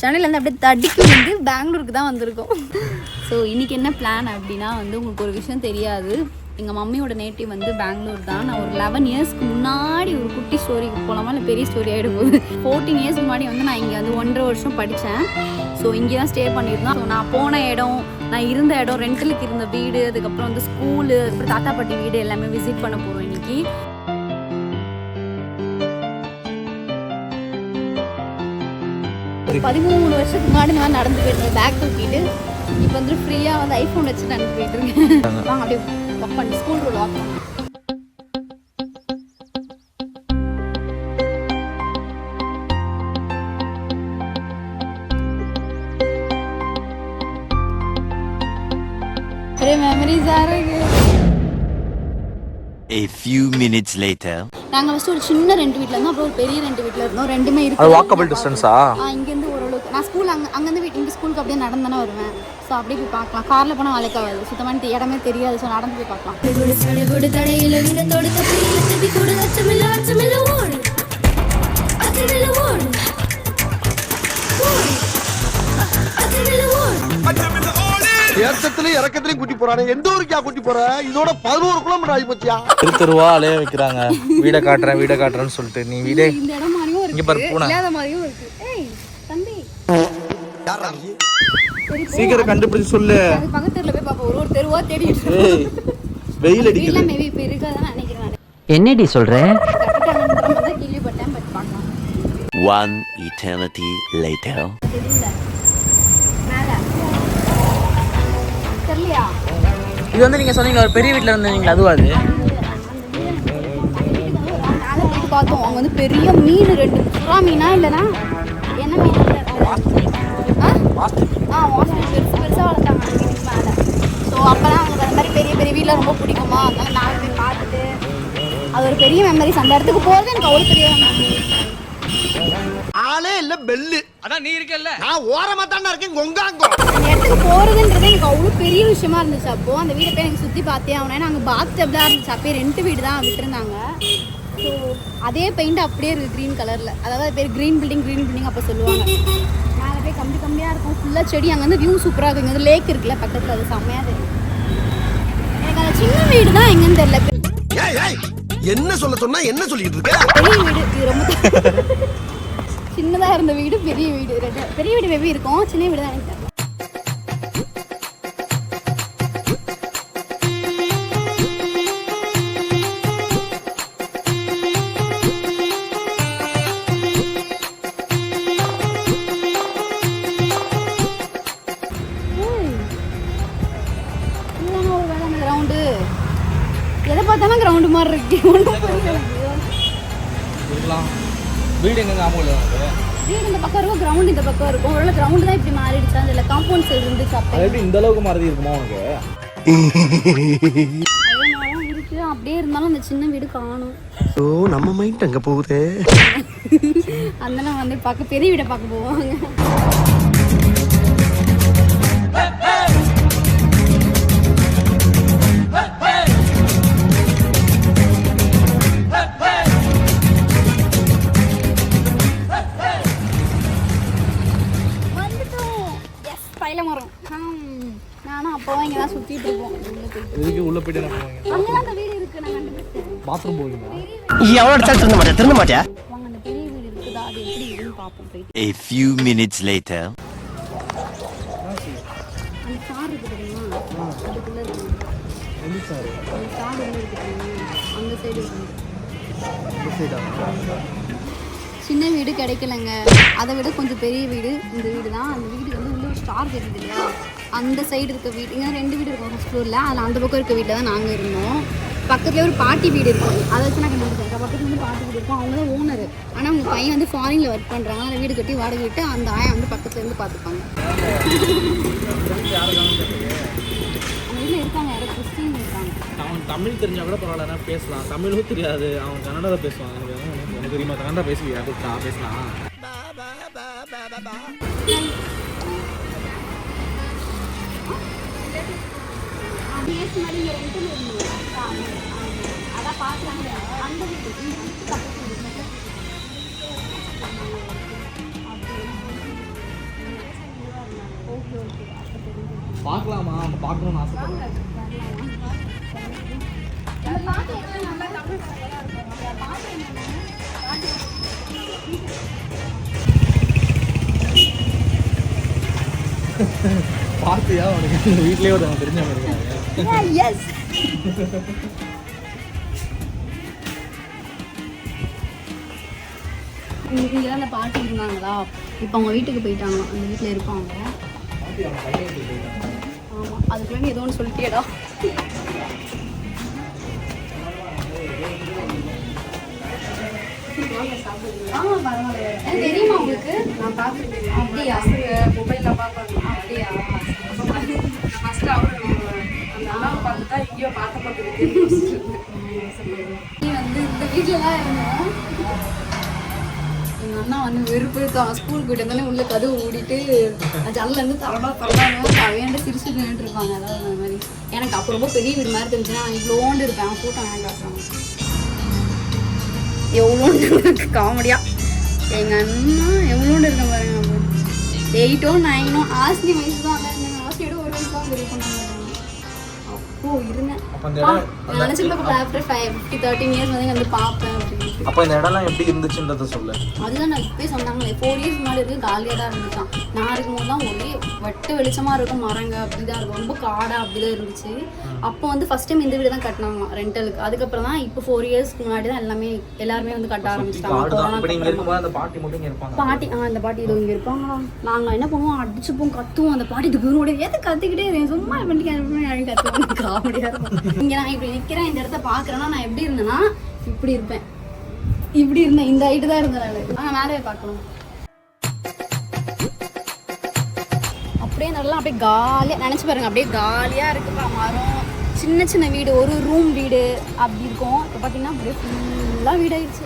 சென்னையிலேருந்து அப்படியே தடிக்கு வந்து பெங்களூருக்கு தான் வந்திருக்கோம். ஸோ இன்றைக்கி என்ன பிளான் அப்படின்னா வந்து உங்களுக்கு ஒரு விஷயம் தெரியாது. எங்கள் மம்மியோட நேட்டிவ் வந்து பெங்களூர் தான். நான் ஒரு 11 இயர்ஸ்க்கு முன்னாடி ஒரு குட்டி ஸ்டோரிக்கு போகலாமா இல்லை பெரிய ஸ்டோரி ஆகிடும் போது 14 இயர்ஸ்க்கு முன்னாடி வந்து நான் இங்கே வந்து 1.5 வருஷம் படித்தேன். ஸோ இங்கே தான் ஸ்டே பண்ணியிருந்தோம். ஸோ நான் போன இடம், நான் இருந்த இடம், ரெண்டலுக்கு இருந்த வீடு, அதுக்கப்புறம் வந்து ஸ்கூலு, அப்புறம் தாத்தா பாட்டி வீடு எல்லாமே விசிட் பண்ண போகிறோம் இன்றைக்கி. ஒரு 13 வருஷத்துக்கு முன்னாடி நான் நடந்து போயிருந்தேன் பேக் தூக்கிட்டு. இப்போ வந்து ஃப்ரீயாக வந்து ஐஃபோன் வச்சு நடந்து போயிட்டு இருக்கேன். வாங்க அப்படியே வாக் பண்ணி ஸ்கூல் ரோடு வாக் பண்ணி. மெமரிஸா இருக்கு. A few minutes later. நாங்க ஃபர்ஸ்ட் ஒரு சின்ன ரெண்ட் வீட்ல இருந்தோம், அப்புறம் ஒரு பெரிய ரெண்ட் வீட்ல இருந்தோம். ரெண்டுமே இருக்கு. அது வாக்கபிள் டிஸ்டன்ஸா? இங்க இருந்து ஓரளவுக்கு நான் ஸ்கூல் அங்க இருந்து வீட்டு இங்க ஸ்கூலுக்கு அப்படியே நடந்து தானே வருவேன். ஸோ அப்படியே போய் பார்க்கலாம். கார்ல போனால் வேலைக்கு ஆகாது, சுத்தமான இடமே தெரியாது. ஸோ நடந்து போய் பார்க்கலாம். ஏற்றத்திலையும் இறக்கத்திலையும் கூட்டி போறானே. எந்த ஊருக்கா கூட்டி போற? இதோட 11 கிலோமீட்டர் ஆகி போச்சியா? திருவா அலைய வைக்கிறாங்க. வீட காட்டுறேன்னு சொல்லிட்டு நீ வீடே இந்த இடம் மாதிரியும் இங்க பாரு பூனை இல்லாத மாதிரியும் இருக்கு. ஏய் தம்பி, யாரா நீ? சீக்கிரம் கண்டுபிடிச்சு சொல்லு. அது பக்கத்துல போய் பாப்போம். ஒரு தெருவா தேடிட்டு ஏய் வெயில் அடிக்குது. இல்ல மேபி இப்ப இருக்காதான் நினைக்கிறேன். என்னடி சொல்ற? கரெக்ட்டா கேள்விப்பட்டேன். பட் பார்க்கலாம். One eternity later. தெரியலையா? இது வந்து நீங்க சொன்னீங்க ஒரு பெரிய வீட்ல இருந்தீங்களா, அதுவா அது? பார்த்தோம் அங்க வந்து பெரிய மீன், 2 சுறா மீனா இல்லனா என்ன மீன்? பெருசா வளர்த்தாங்க அந்த வீட்டுக்கு மேலே. ஸோ அப்போலாம் அவங்க அந்த மாதிரி பெரிய பெரிய வீட்டில் ரொம்ப பிடிக்குமா, அதனால நாலு போய் பார்த்துட்டு அது ஒரு பெரிய மெமரிஸ். அந்த இடத்துக்கு போகிறது எனக்கு அவ்வளோ பெரிய ஆளே இல்ல பெல்லு. அதான் நீ இருக்கல்ல. நான் ஓரமா தானே இருக்கேன். கொங்காங்கோ அந்த இடத்துக்கு போகிறதுன்றது எனக்கு அவ்வளோ பெரிய விஷயமா இருந்துச்சு. அப்போது அந்த வீட்டை போய் எனக்கு சுற்றி பார்த்தே ஆகணும். நாங்கள் பாத் டப்லாம் இருந்துச்சு. அப்போயே 2 வீடு தான் விட்டுருந்தாங்க. ஸோ அதே பெயிண்ட் அப்படியே இருக்குது க்ரீன் கலரில். அதாவது பேர் க்ரீன் பில்டிங் அப்போ சொல்லுவாங்க. மேலே போய் கம்மியாக இருக்கும், ஃபுல்லாக செடி. அங்கே வந்து வியூ சூப்பராக இருக்கும். இங்கே வந்து லேக் இருக்குல்ல பக்கத்தில், அது செம்மையாக தெரியும். எனக்கு அந்த சின்ன வீடு தான் எங்கன்னு தெரியல. என்ன சொல்ல சொன்னா என்ன சொல்லிட்டு இருக்க? பெரிய வீடு இது ரொம்ப சின்னதாக இருந்த வீடு, பெரிய வீடு. பெரிய வீடு மேபி இருக்கும், சின்ன வீடு தான் எனக்கு தெரியல. எதை பார்த்தாலும் கிரவுண்டு மாதிரி இருக்கு. வீடு எங்க ஞாபகம்? வீடு இந்த பக்கம் இருக்கும், கிரவுண்ட் இந்த பக்கம் இருக்கும். ஒருவேளை கிரவுண்டு தான் இப்படி மாறிடுச்சு. அதில் காம்பவுண்ட் சைடு இருந்துச்சு. அப்போ எப்படி இந்த அளவுக்கு மாறி இருக்குமா உனக்கு? அதனால இருக்கு. அப்படியே இருந்தாலும் அந்த சின்ன வீடு காணும். ஓ நம்ம மைண்ட் அங்க போகுது. அதனால வந்து பார்க்க பெரிய வீடை பார்க்க போவாங்க. நானும் அப்போவும் இங்கே தான் சுற்றிட்டு இருக்கோம். இதுக்கு உள்ள போயிட்டு என்ன பண்ணுவாங்க? அங்கே தான் அந்த வீடு இருக்கு. நான் கண்டுபிடிச்சேன். பாத்ரூம் போவீங்களா? எவ்வளோ திருந்த மாட்டியா? வாங்க அந்த பெரிய வீடு இருக்குதா, அது எப்படி இருக்குன்னு பார்ப்போம் போயிட்டு. A few minutes later. அந்த கார் இருக்கு தெரியுமா, அதுக்குள்ளே இருக்கு. அந்த கார் உள்ள இருக்கு தெரியுமா, அந்த சைடு சின்ன வீடு கிடைக்கலங்க. அதை விட கொஞ்சம் பெரிய வீடு இந்த வீடு தான். அந்த வீடு வந்து உள்ள ஒரு ஸ்டார் தெரியுது இல்லையா, அந்த சைடு இருக்க வீடு. இங்கே 2 வீடு இருக்கும் ஃபர்ஸ்ட் ஃப்ளோரில். அதில் அந்த பக்கம் இருக்க வீட்டில் தான் நாங்கள் இருந்தோம். பக்கத்துலேயே ஒரு பாட்டி வீடு இருக்கும். அதை வச்சு நான் கண்டுபிடிச்சேன். பக்கத்துல வந்து பாட்டி வீடு இருக்கும். அவங்க தான் ஓனர். ஆனால் அவங்க பையன் வந்து ஃபாரினில் ஒர்க் பண்ணுறாங்க. அந்த வீடு கட்டி வாடகை விட்டு அந்த ஆயா வந்து பக்கத்துலேருந்து பார்த்துப்பாங்க. அந்த வீட்டில் இருக்காங்க, யாரோ கிறிஸ்டின் இருக்காங்க. அவன் தமிழ் தெரிஞ்சா கூட பரவாயில்ல, பேசலாம். தமிழும் தெரியாது, அவன் கன்னடாவில் பேசுவான். எனக்கு தெரியுமா கன்னடா பேசுவியா? பேசலாம். அதான் பார்க்குறாங்க அந்த வீடு. பார்க்கலாமா? பார்க்கணும்னு ஆசைப்படுறேன். பார்த்தியா உனக்கு வீட்லயே ஒரு தெரிஞ்சவங்க இருக்காங்க. எஸ் இங்கே அந்த பாட்டி இருந்தாங்களா, இப்போ அவங்க வீட்டுக்கு போயிட்டாங்க. அந்த வீட்டில் இருப்பாங்க. ஆமாம், அதுக்குள்ள நீ ஏதோ ஒன்று சொல்லிட்டியடா. தெரியுமா உங்களுக்கு? நான் பார்த்துருக்கேன். அப்படியா? மொபைலில் பார்க்கணும். அப்படியா? ஃபஸ்ட்டு அவர் அந்த அண்ணாவை பார்த்துட்டா எங்கேயோ பார்த்த பார்த்துருக்கு. நீ வந்து இந்த வீட்டில் தான் இருந்தோம். எங்கள் அண்ணா வந்து வெறுப்பு ஸ்கூலுக்கு போயிட்டு இருந்தாலும் உள்ள கதவு மூடிட்டு ஜன்னலேருந்து தரடான்னு அவையாண்டு சிரிச்சு நின்றுட்டு இருப்பாங்க. அதாவது அந்த மாதிரி எனக்கு அப்போ ரொம்ப பெரிய வீடு மாதிரி தெரிஞ்சுன்னா இவ்வளோண்டு இருப்பேன். கூட்டம் வேண்டாம் எவ்வளோண்டு இருக்கு காமெடியாக. எங்கள் அண்ணா எவ்வளோண்டு இருக்க பாருங்க. 8 or 9 ஆசினி வயசு தான். ஆசினியோட ஒரு வயசு தான் பெரிய பண்ணாங்க. அப்போ இருந்தேன் நினச்சிருக்க ஆஃப்டர் 13 இயர்ஸ் வந்து வந்து பார்ப்பேன் அப்படின்னு. அப்போ இந்த இடம்லாம் எப்படி இருந்துச்சுன்றதை சொல்லு. அதுதான் நான் இப்போயே சொன்னாங்களே 4 இயர்ஸ் முன்னாடி இருக்கு காலியாக தான் இருந்துச்சான். நான் இருக்கும்போதுலாம் ஒரே வெட்ட வெளிச்சமாக இருக்கும், மரங்க அப்படி தான் இருக்கும், ரொம்ப காடாக அப்படி தான் இருந்துச்சு. அப்போ வந்து ஃபஸ்ட் டைம் இந்த வீடு தான் கட்டினாங்க ரெண்டலுக்கு. அதுக்கப்புறம் தான் இப்போ 4 இயர்ஸ்க்கு முன்னாடி தான் எல்லாருமே வந்து கட்ட ஆரம்பிச்சிட்டாங்க. அந்த பாட்டி மட்டும் இருப்பாங்க. பாட்டி அந்த பாட்டி இதோ இங்கே இருப்பாங்களா. நாங்கள் என்ன பண்ணுவோம், அடிச்சுப்போம், கத்துவோம். அந்த பாட்டி இது குருவோட ஏது கற்றுக்கிட்டே இருக்கேன், சும்மா பண்ணிட்டு கற்றுவோம். காமெடியாக இருக்கும். இங்கே நான் இப்படி நிற்கிறேன், இந்த இடத்த பார்க்குறேன்னா நான் எப்படி இருந்தேன்னா இப்படி இருப்பேன். இப்படி இருந்தேன், இந்த ஹைட்டு தான் இருந்தேன். ஆனால் மேலே பார்க்கணும். அப்படியே நல்லா அப்படியே காலியாக நினச்சி பாருங்க. அப்படியே காலியாக இருக்குப்பா. மரம், சின்ன சின்ன வீடு, ஒரு ரூம் வீடு அப்படி இருக்கும். இப்போ பார்த்தீங்கன்னா அப்படியே ஃபுல்லாக வீடாயிடுச்சு.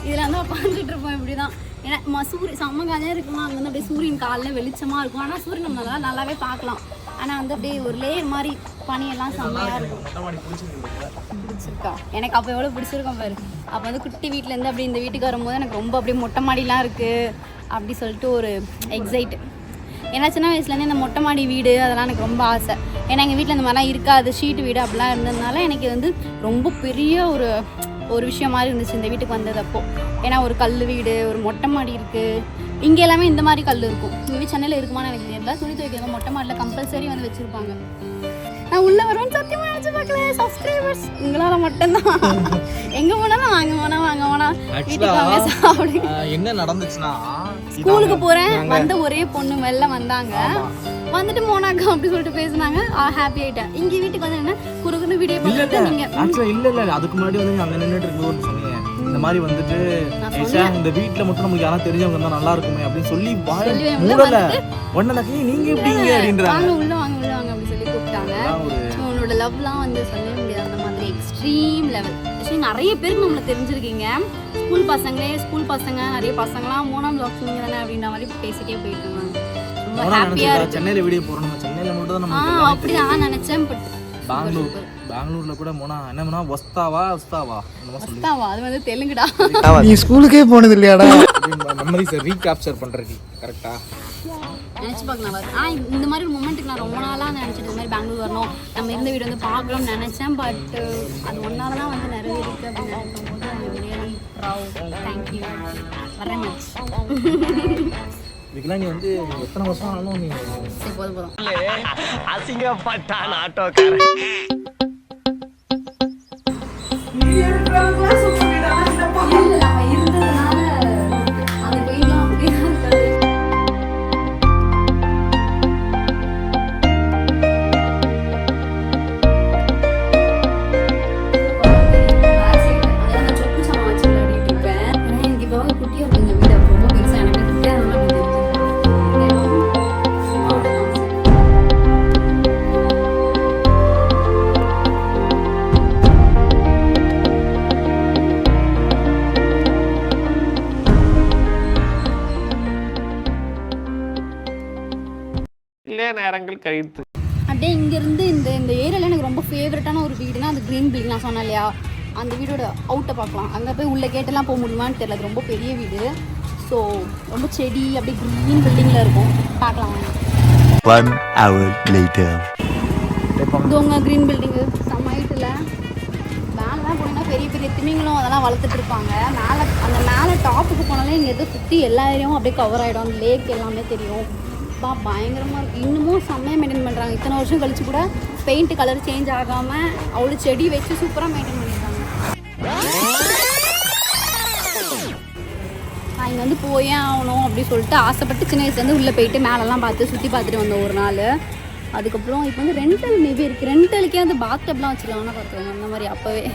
இதில் வந்து உட்காந்துட்டு இருப்போம். இப்படி தான். ஏன்னா சூரியன் செம்மங்காலியாக இருக்குமா, அங்கே வந்து அப்படியே சூரியன் காலையில் வெளிச்சமாக இருக்கும். ஆனால் சூரியன் நம்ம நல்லாவே பார்க்கலாம். ஆனால் வந்து அப்படியே ஒரு லேயர் மாதிரி பனியெல்லாம் செம்மையாக இருக்கும். பிடிச்சிருக்கா எனக்கு? அப்போ எவ்வளோ பிடிச்சிருக்கோம் பாரு. அப்போ வந்து குட்டி வீட்டிலேருந்து அப்படி இந்த வீட்டுக்கு வரும்போது எனக்கு ரொம்ப அப்படியே மொட்டை மாடிலாம் இருக்குது அப்படி சொல்லிட்டு ஒரு எக்ஸைட். ஏன்னா சின்ன வயசுலேருந்து இந்த மொட்டை மாடி வீடு அதெல்லாம் எனக்கு ரொம்ப ஆசை. ஏன்னா எங்கள் வீட்டில் இந்த மாதிரிலாம் இருக்காது, ஷீட்டு வீடு அப்படிலாம் இருந்ததுனால எனக்கு வந்து ரொம்ப பெரிய ஒரு விஷயம் மாதிரி இருந்துச்சு இந்த வீட்டுக்கு வந்தது அப்போ. ஏன்னா ஒரு கல் வீடு, ஒரு மொட்டை மாடி இருக்குது. இங்கே எல்லாமே இந்த மாதிரி கல் இருக்கும். இங்கே சென்னையில் இருக்குமான்னு எனக்கு தெரியல. துணி துவைக்கிறது மொட்டை மாடியில் கம்பல்சரி வந்து வச்சுருப்பாங்க. நான் உள்ளே வருவேன்னு சத்தியமாக நினச்சி பார்க்கல. சப்ஸ்கிரைபர்ஸ் உங்களால் மட்டும்தான். எங்கே போனாலும் வாங்க போனா வீட்டுக்கு வாங்க சாப்பிடுங்க. என்ன நடந்துச்சுன்னா, ஸ்கூலுக்கு போகிறேன் வந்த ஒரே பொண்ணு வெளில வந்தாங்க. வந்துட்டு மோனாக்கா அப்படி சொல்லிட்டு பேசினாங்க. ஹாப்பி ஆகிட்டேன். இங்கே வீட்டுக்கு வந்து என்ன குறுகுன்னு வீடியோ பார்த்துட்டு நீங்கள் இல்லை அதுக்கு முன்னாடி வந்து அங்கே நின்றுட்டு இருக்கும்போது சொன்னீங்க இந்த மாதிரி வந்துட்டு இந்த வீட்டில் மட்டும் நமக்கு யாரும் தெரிஞ்சவங்க இருந்தால் நல்லா இருக்குமே அப்படின்னு சொல்லி மூடல ஒன்னதாக்கி நீங்கள் எப்படிங்க அப்படின்றாங்க. உள்ள வாங்க அப்படி சொல்லி கூப்பிட்டாங்க. உன்னோட லவ்லாம் வந்து சொல்லவே முடியாது. அந்த மாதிரி எக்ஸ்ட்ரீம் லெவல். ஆக்சுவலி நிறைய பேருக்கு நம்மளை தெரிஞ்சிருக்கீங்க. ஸ்கூல் பசங்க நிறைய பசங்களாம் மோனம் லாக்ஸிங் தானே அப்படின்ற மாதிரி பேசிட்டே போயிட்டு இருந்தாங்க. ரொம்ப ஹாப்பியாக இருக்கு. சென்னையில் வீடியோ போகிறோம், நம்ம சென்னையில் மட்டும் தான் நம்ம அப்படி நான் நினச்சேன். பட் பெங்களூர்ல கூட போனா என்ன வஸ்தாவா அது வந்து தெலுங்குடா. நீ ஸ்கூலுக்கே போனது இல்லையாடா? மெமரிஸ் ரீகேப்சர் பண்றது கரெக்டா நினச்சி பார்க்கலாம். இந்த மாதிரி ஒரு மூமெண்ட்டுக்கு நான் ரொம்ப நாளாக நினச்சிட்டு இந்த மாதிரி பெங்களூர் வரணும், நம்ம இருந்த வீடு வந்து பார்க்கணும்னு நினச்சேன். பட் அது ஒன்றால் தான் வந்து நிறைவேறிருக்கு அப்படின்னு நினைக்கும்போது I really proud. Thank you very much. இதுக்கெல்லாம் நீ வந்து எத்தனை வருஷம் ஆனாலும் நீ போதும் அசிங்கப்பட்டான் ஆட்டோக்காரன். நேரங்கள் கழித்து அப்படியே இங்கேருந்து இந்த ஏரியாவில் எனக்கு ரொம்ப ஃபேவரட்டான ஒரு வீடுனா அது க்ரீன் பில்டிங் நான் சொன்னேன் இல்லையா, அந்த வீடோட அவுட்டை பார்க்கலாம். அங்கே போய் உள்ள கேட்டெல்லாம் போக முடியுமான்னு தெரியல. அது ரொம்ப பெரிய வீடு. ஸோ ரொம்ப செடி அப்படியே க்ரீன் பில்டிங்கில் இருக்கும். பார்க்கலாம் வாங்க. 1 hour later. இது உங்கள் க்ரீன் பில்டிங்கு சமையத்தில் மேலாம் போனீங்கன்னா பெரிய பெரிய திமிங்களும் அதெல்லாம் வளர்த்துட்டு இருப்பாங்க. மேலே டாப்புக்கு போனாலே இங்கே எது சுற்றி எல்லா ஏரியாவும் அப்படியே கவர் ஆகிடும். அந்த லேக் எல்லாமே தெரியும். பயங்கரமாக இருக்குது. இன்னமும் செம்மையாக மெயின்டைன் பண்ணுறாங்க. இத்தனை வருஷம் கழிச்சு கூட பெயிண்ட் கலர் சேஞ்ச் ஆகாமல் அவ்வளோ செடி வச்சு சூப்பராக மெயின்டைன் பண்ணியிருக்காங்க. நான் இங்கே வந்து போயே ஆகணும் அப்படின்னு சொல்லிட்டு ஆசைப்பட்டு சின்ன வயசுலேருந்து உள்ளே போயிட்டு மேலெல்லாம் பார்த்து சுற்றி பார்த்துட்டு வந்தோம் ஒரு நாள். அதுக்கப்புறம் இப்போ வந்து ரெண்டல் மேபி இருக்குது. ரெண்டலுக்கே வந்து பாத்டப்லாம் வச்சுருக்காங்கன்னா பார்த்துக்கோங்க. அந்த மாதிரி அப்போவே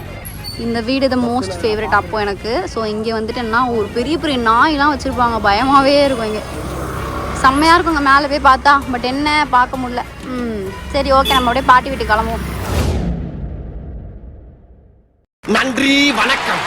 இந்த வீடு த மோஸ்ட் ஃபேவரட் அப்போ எனக்கு. ஸோ இங்கே வந்துட்டுன்னா ஒரு பெரிய பெரிய நாயெலாம் வச்சுருப்பாங்க. பயமாகவே இருக்கும் இங்கே. செம்மையாக இருக்குங்க மேலே போய் பார்த்தா. பட் என்ன பார்க்க முடியல. சரி ஓகே, நம்ம அப்படியே பாட்டி வீட்டுக்கு கிளம்புவோம். நன்றி வணக்கம்.